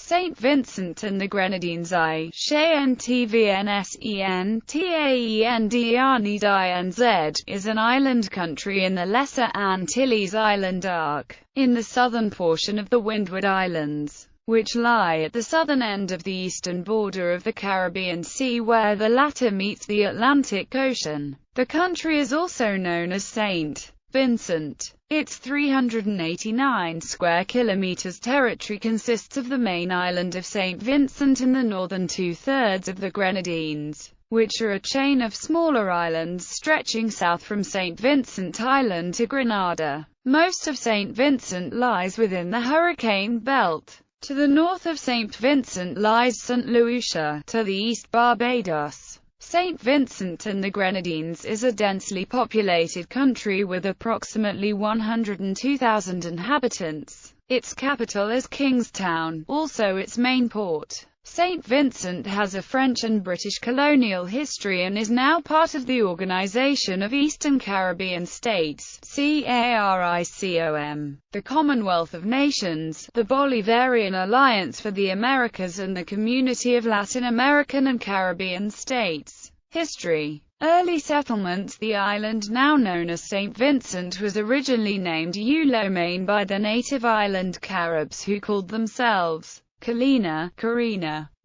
St. Vincent and the Grenadines I, Shentvnsentaendaenz, is an island country in the Lesser Antilles Island arc, in the southern portion of the Windward Islands, which lie at the southern end of the eastern border of the Caribbean Sea where the latter meets the Atlantic Ocean. The country is also known as St. Vincent. Its 389 square kilometers territory consists of the main island of St. Vincent and the northern two-thirds of the Grenadines, which are a chain of smaller islands stretching south from St. Vincent Island to Grenada. Most of St. Vincent lies within the hurricane belt. To the north of St. Vincent lies St. Lucia, to the east Barbados. St. Vincent and the Grenadines is a densely populated country with approximately 102,000 inhabitants. Its capital is Kingstown, also its main port. St. Vincent has a French and British colonial history and is now part of the Organization of Eastern Caribbean States (CARICOM), the Commonwealth of Nations, the Bolivarian Alliance for the Americas and the Community of Latin American and Caribbean States. History. Early settlements. The island now known as St. Vincent was originally named Ulomain by the native island Caribs who called themselves Carina.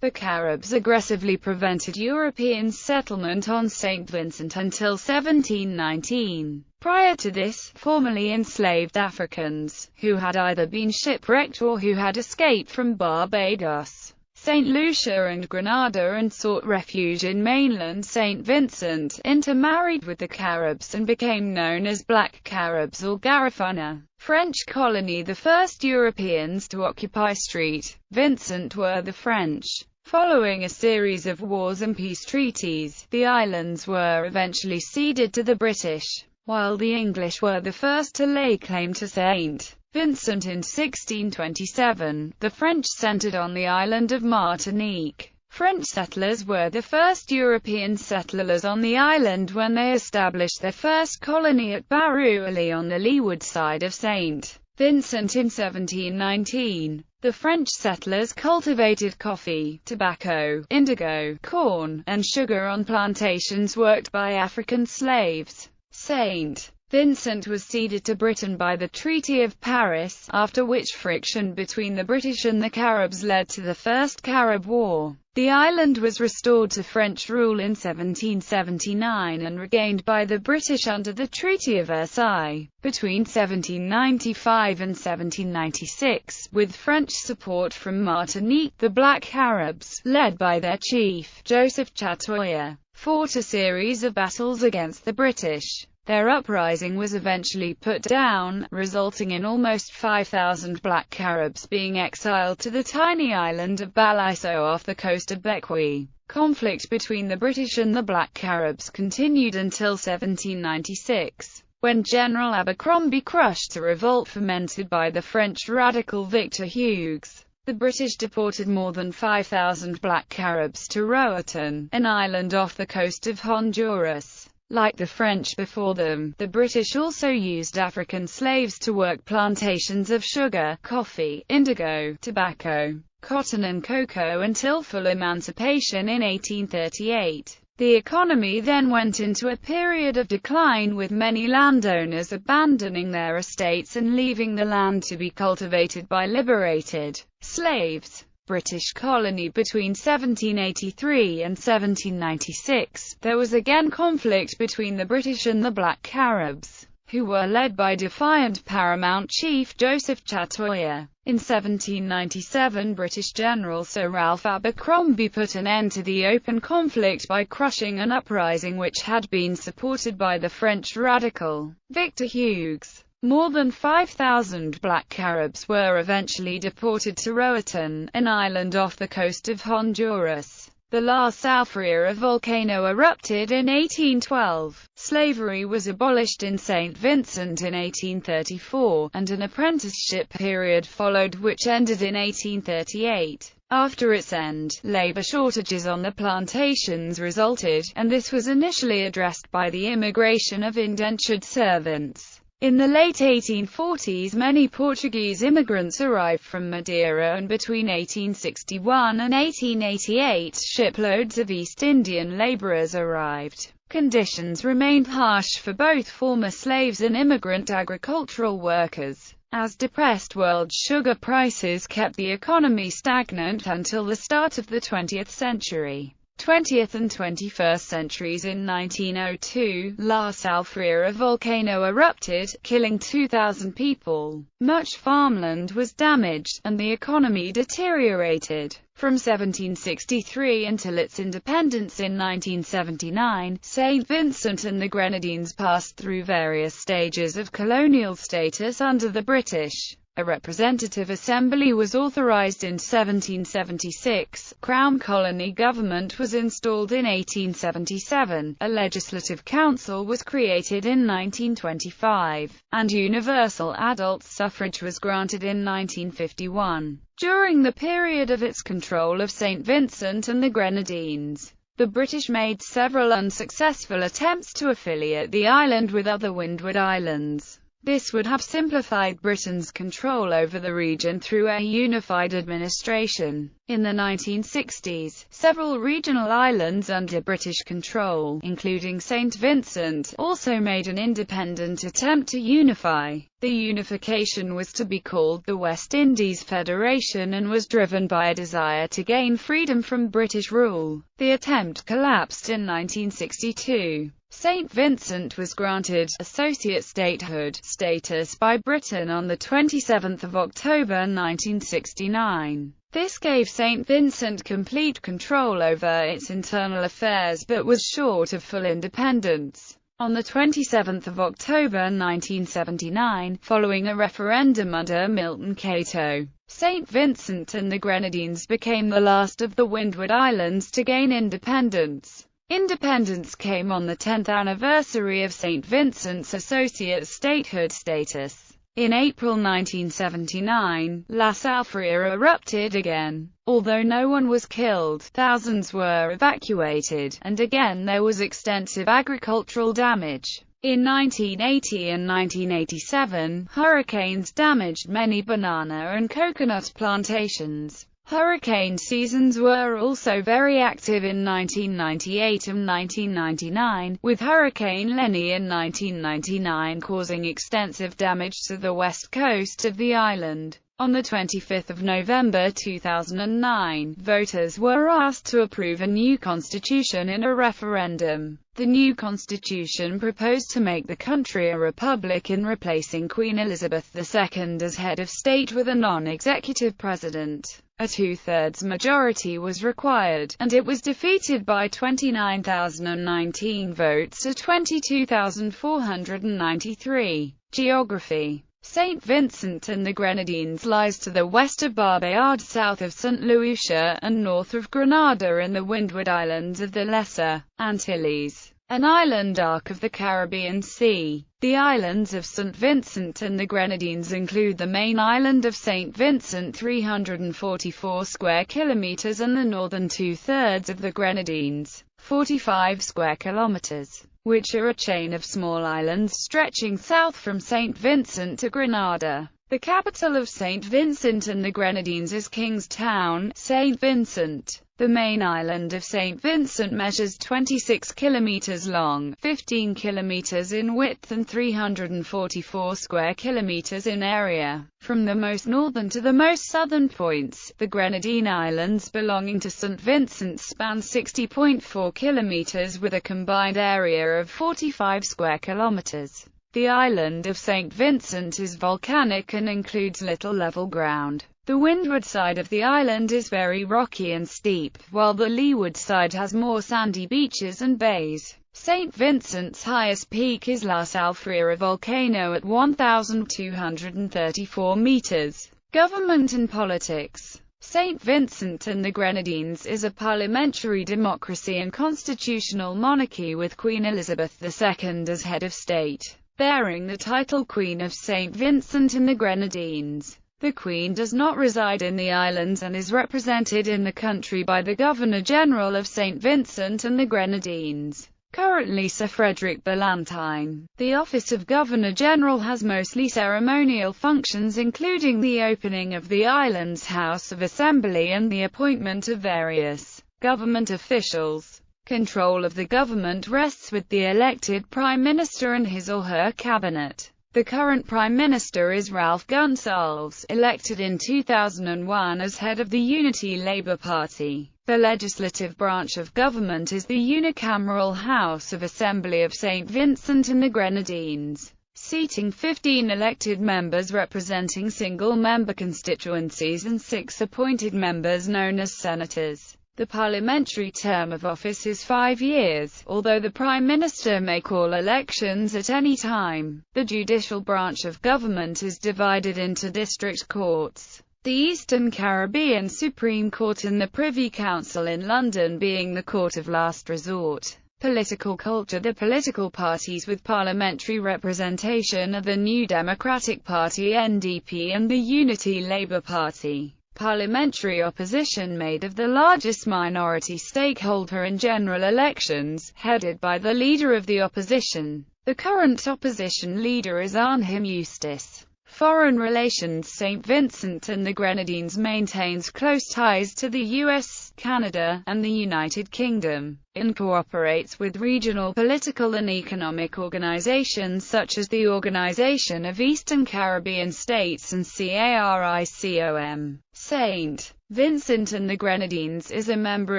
The Caribs aggressively prevented European settlement on St. Vincent until 1719. Prior to this, formerly enslaved Africans, who had either been shipwrecked or who had escaped from Barbados, St. Lucia and Grenada and sought refuge in mainland St. Vincent, intermarried with the Caribs and became known as Black Caribs or Garifuna. French colony. The first Europeans to occupy St. Vincent were the French. Following a series of wars and peace treaties, the islands were eventually ceded to the British, while the English were the first to lay claim to St. Vincent in 1627. The French centered on the island of Martinique. French settlers were the first European settlers on the island when they established their first colony at Barouali on the leeward side of St. Vincent in 1719. The French settlers cultivated coffee, tobacco, indigo, corn, and sugar on plantations worked by African slaves. St. Vincent was ceded to Britain by the Treaty of Paris, after which friction between the British and the Caribs led to the First Carib War. The island was restored to French rule in 1779 and regained by the British under the Treaty of Versailles. Between 1795 and 1796, with French support from Martinique, the Black Caribs, led by their chief, Joseph Chatoya, fought a series of battles against the British. Their uprising was eventually put down, resulting in almost 5,000 Black Caribs being exiled to the tiny island of Baliso off the coast of Bequia. Conflict between the British and the Black Caribs continued until 1796, when General Abercrombie crushed a revolt fomented by the French radical Victor Hughes. The British deported more than 5,000 Black Caribs to Roatan, an island off the coast of Honduras. Like the French before them, the British also used African slaves to work plantations of sugar, coffee, indigo, tobacco, cotton and cocoa until full emancipation in 1838. The economy then went into a period of decline with many landowners abandoning their estates and leaving the land to be cultivated by liberated slaves. British colony. Between 1783 and 1796, there was again conflict between the British and the Black Caribs, who were led by defiant Paramount Chief Joseph Chatoya. In 1797, British General Sir Ralph Abercrombie put an end to the open conflict by crushing an uprising which had been supported by the French radical Victor Hughes. More than 5,000 Black Caribs were eventually deported to Roatan, an island off the coast of Honduras. The La Salfrera volcano erupted in 1812. Slavery was abolished in St. Vincent in 1834, and an apprenticeship period followed which ended in 1838. After its end, labor shortages on the plantations resulted, and this was initially addressed by the immigration of indentured servants. In the late 1840s, many Portuguese immigrants arrived from Madeira, and between 1861 and 1888, shiploads of East Indian laborers arrived. Conditions remained harsh for both former slaves and immigrant agricultural workers, as depressed world sugar prices kept the economy stagnant until the start of the 20th century. 20th and 21st centuries. In 1902, La Salfrera volcano erupted, killing 2,000 people. Much farmland was damaged, and the economy deteriorated. From 1763 until its independence in 1979, St. Vincent and the Grenadines passed through various stages of colonial status under the British. A representative assembly was authorized in 1776, Crown colony government was installed in 1877, a legislative council was created in 1925, and universal adult suffrage was granted in 1951. During the period of its control of St. Vincent and the Grenadines, the British made several unsuccessful attempts to affiliate the island with other Windward Islands. This would have simplified Britain's control over the region through a unified administration. In the 1960s, several regional islands under British control, including St. Vincent, also made an independent attempt to unify. The unification was to be called the West Indies Federation and was driven by a desire to gain freedom from British rule. The attempt collapsed in 1962. St. Vincent was granted associate statehood status by Britain on the 27th of October 1969. This gave St. Vincent complete control over its internal affairs but was short of full independence. On the 27th of October 1979, following a referendum under Milton Cato, St. Vincent and the Grenadines became the last of the Windward Islands to gain independence. Independence came on the 10th anniversary of St. Vincent's associate statehood status. In April 1979, La Salfrera erupted again. Although no one was killed, thousands were evacuated, and again there was extensive agricultural damage. In 1980 and 1987, hurricanes damaged many banana and coconut plantations. Hurricane seasons were also very active in 1998 and 1999, with Hurricane Lenny in 1999 causing extensive damage to the west coast of the island. On the 25th of November 2009, voters were asked to approve a new constitution in a referendum. The new constitution proposed to make the country a republic in replacing Queen Elizabeth II as head of state with a non-executive president. A two-thirds majority was required, and it was defeated by 29,019 votes to 22,493. Geography. St. Vincent and the Grenadines lies to the west of Barbade, south of St. Lucia, and north of Grenada in the Windward Islands of the Lesser Antilles, an island arc of the Caribbean Sea. The islands of St. Vincent and the Grenadines include the main island of St. Vincent 344 square kilometers and the northern two-thirds of the Grenadines, 45 square kilometers, which are a chain of small islands stretching south from St. Vincent to Grenada. The capital of St. Vincent and the Grenadines is Kingstown, St. Vincent. The main island of St. Vincent measures 26 kilometers long, 15 kilometers in width and 344 square kilometers in area. From the most northern to the most southern points, the Grenadine Islands belonging to St. Vincent span 60.4 kilometers with a combined area of 45 square kilometers. The island of St. Vincent is volcanic and includes little level ground. The windward side of the island is very rocky and steep, while the leeward side has more sandy beaches and bays. St. Vincent's highest peak is La Salfrera volcano at 1,234 meters. Government and politics. St. Vincent and the Grenadines is a parliamentary democracy and constitutional monarchy with Queen Elizabeth II as head of state, bearing the title Queen of St. Vincent and the Grenadines. The Queen does not reside in the islands and is represented in the country by the Governor-General of St. Vincent and the Grenadines. Currently Sir Frederick Ballantyne. The office of Governor-General has mostly ceremonial functions including the opening of the island's House of Assembly and the appointment of various government officials. Control of the government rests with the elected Prime Minister and his or her cabinet. The current Prime Minister is Ralph Gonsalves, elected in 2001 as head of the Unity Labour Party. The legislative branch of government is the unicameral House of Assembly of St. Vincent and the Grenadines, seating 15 elected members representing single-member constituencies and 6 appointed members known as senators. The parliamentary term of office is 5 years, although the Prime Minister may call elections at any time. The judicial branch of government is divided into district courts, the Eastern Caribbean Supreme Court and the Privy Council in London being the court of last resort. Political culture. The political parties with parliamentary representation are the New Democratic Party (NDP) and the Unity Labour Party. Parliamentary opposition made of the largest minority stakeholder in general elections, headed by the Leader of the Opposition. The current opposition leader is Arnhem Eustace. Foreign relations. St. Vincent and the Grenadines maintains close ties to the US, Canada, and the United Kingdom, and cooperates with regional political and economic organizations such as the Organization of Eastern Caribbean States and CARICOM. St. Vincent and the Grenadines is a member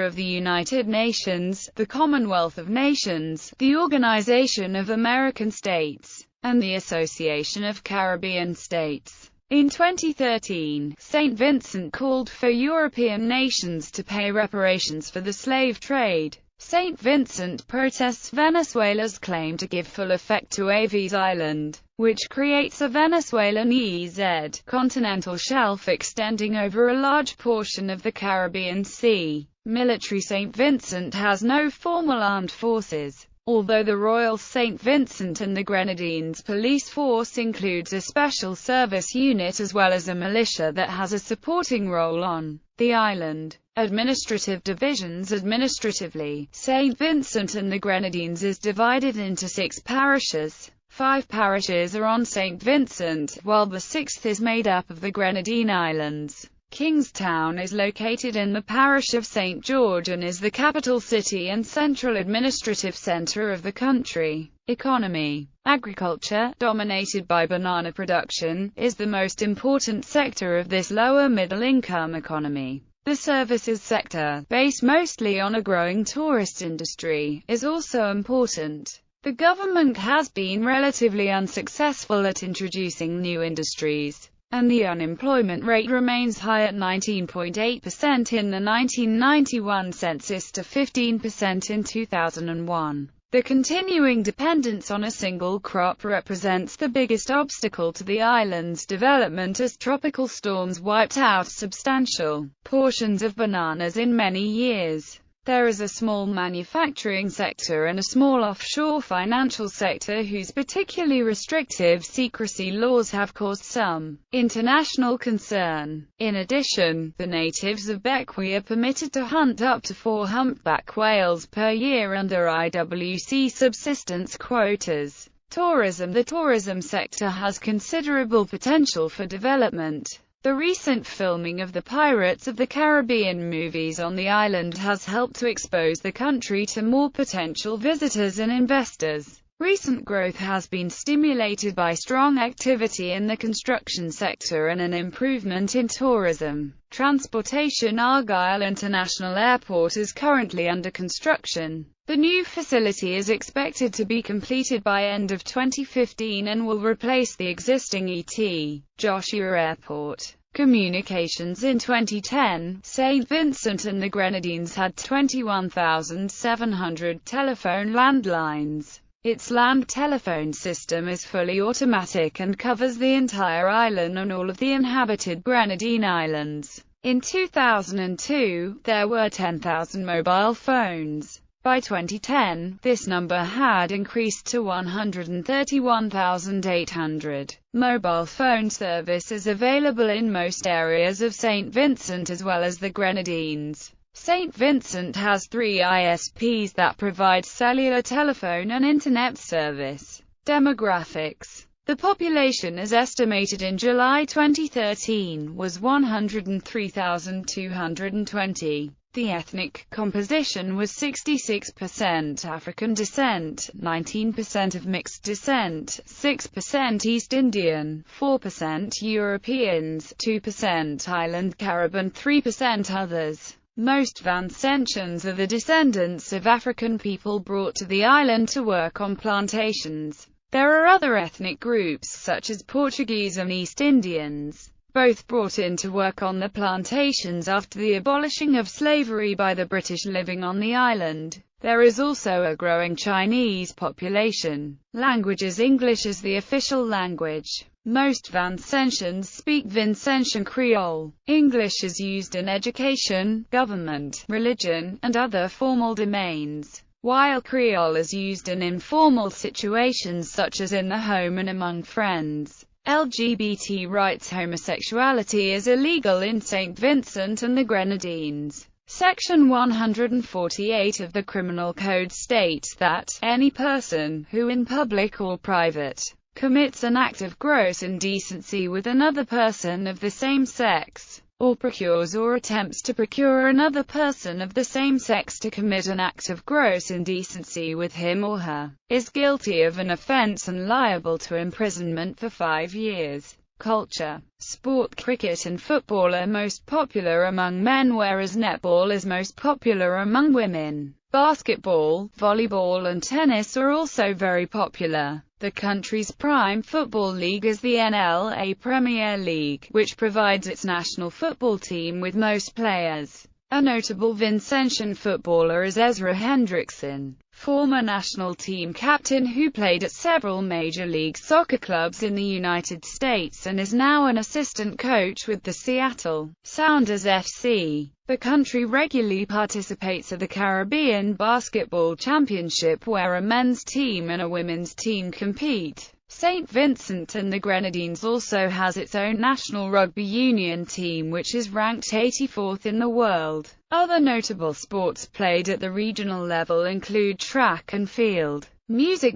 of the United Nations, the Commonwealth of Nations, the Organization of American States, and the Association of Caribbean States. In 2013, St. Vincent called for European nations to pay reparations for the slave trade. St. Vincent protests Venezuela's claim to give full effect to Aves Island, which creates a Venezuelan EEZ continental shelf extending over a large portion of the Caribbean Sea. Military. St. Vincent has no formal armed forces, although the Royal St. Vincent and the Grenadines police force includes a special service unit as well as a militia that has a supporting role on the island. Administrative divisions. Administratively, St. Vincent and the Grenadines is divided into 6 parishes. 5 parishes are on St. Vincent, while the 6th is made up of the Grenadine Islands. Kingstown is located in the parish of St. George and is the capital city and central administrative center of the country. Economy. Agriculture, dominated by banana production, is the most important sector of this lower middle-income economy. The services sector, based mostly on a growing tourist industry, is also important. The government has been relatively unsuccessful at introducing new industries, and the unemployment rate remains high at 19.8% in the 1991 census to 15% in 2001. The continuing dependence on a single crop represents the biggest obstacle to the island's development as tropical storms wiped out substantial portions of bananas in many years. There is a small manufacturing sector and a small offshore financial sector whose particularly restrictive secrecy laws have caused some international concern. In addition, the natives of Bequia are permitted to hunt up to 4 humpback whales per year under IWC subsistence quotas. Tourism. The tourism sector has considerable potential for development. The recent filming of the Pirates of the Caribbean movies on the island has helped to expose the country to more potential visitors and investors. Recent growth has been stimulated by strong activity in the construction sector and an improvement in tourism. Transportation. Argyle International Airport is currently under construction. The new facility is expected to be completed by end of 2015 and will replace the existing E.T. Joshua Airport. Communications. In 2010, St. Vincent and the Grenadines had 21,700 telephone landlines. Its land telephone system is fully automatic and covers the entire island and all of the inhabited Grenadine Islands. In 2002, there were 10,000 mobile phones. By 2010, this number had increased to 131,800. Mobile phone service is available in most areas of St. Vincent as well as the Grenadines. St. Vincent has 3 ISPs that provide cellular telephone and internet service. Demographics. The population as estimated in July 2013 was 103,220. The ethnic composition was 66% African descent, 19% of mixed descent, 6% East Indian, 4% Europeans, 2% Island Carib and 3% others. Most Vincentians are the descendants of African people brought to the island to work on plantations. There are other ethnic groups such as Portuguese and East Indians, both brought in to work on the plantations after the abolishing of slavery by the British living on the island. There is also a growing Chinese population. Languages. English is the official language. Most Vincentians speak Vincentian Creole. English is used in education, government, religion, and other formal domains, while Creole is used in informal situations such as in the home and among friends. LGBT rights. Homosexuality is illegal in St. Vincent and the Grenadines. Section 148 of the Criminal Code states that any person who in public or private commits an act of gross indecency with another person of the same sex, or procures or attempts to procure another person of the same sex to commit an act of gross indecency with him or her, is guilty of an offence and liable to imprisonment for 5 years. Culture. Sport. Cricket and football are most popular among men, whereas netball is most popular among women. Basketball, volleyball and tennis are also very popular. The country's prime football league is the NLA Premier League, which provides its national football team with most players. A notable Vincentian footballer is Ezra Hendrickson, former national team captain who played at several Major League Soccer clubs in the United States and is now an assistant coach with the Seattle Sounders FC. The country regularly participates in the Caribbean Basketball Championship, where a men's team and a women's team compete. St. Vincent and the Grenadines also has its own national rugby union team, which is ranked 84th in the world. Other notable sports played at the regional level include track and field. Music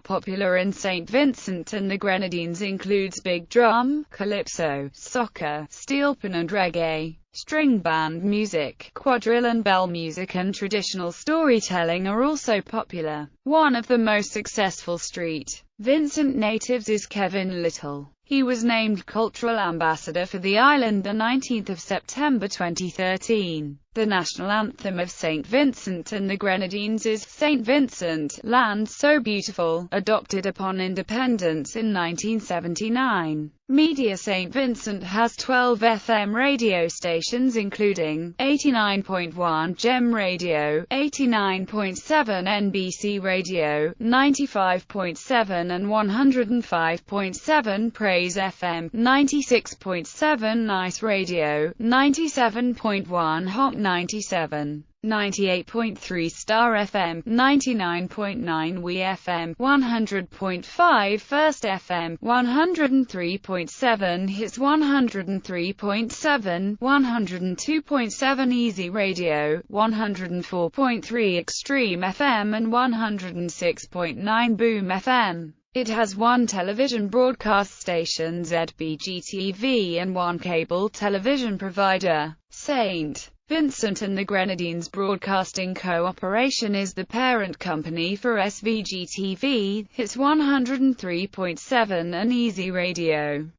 popular in St. Vincent and the Grenadines includes big drum, calypso, soca, steelpan and reggae. String band music, quadrille and bell music and traditional storytelling are also popular. One of the most successful St. Vincent natives is Kevin Little. He was named Cultural Ambassador for the island the 19th of September 2013. The national anthem of St. Vincent and the Grenadines is St. Vincent, Land So Beautiful, adopted upon independence in 1979. Media. St. Vincent has 12 FM radio stations including 89.1 GEM Radio, 89.7 NBC Radio, 95.7 and 105.7 Praise FM, 96.7 Nice Radio, 97.1 Hot 97. 98.3 Star FM, 99.9 We FM, 100.5 First FM, 103.7 Hits, 103.7, 102.7 Easy Radio, 104.3 Extreme FM and 106.9 Boom FM. It has one television broadcast station, ZBGTV, and one cable television provider. St. Vincent and the Grenadines Broadcasting Cooperation is the parent company for SVGTV, Hits 103.7 and Easy Radio.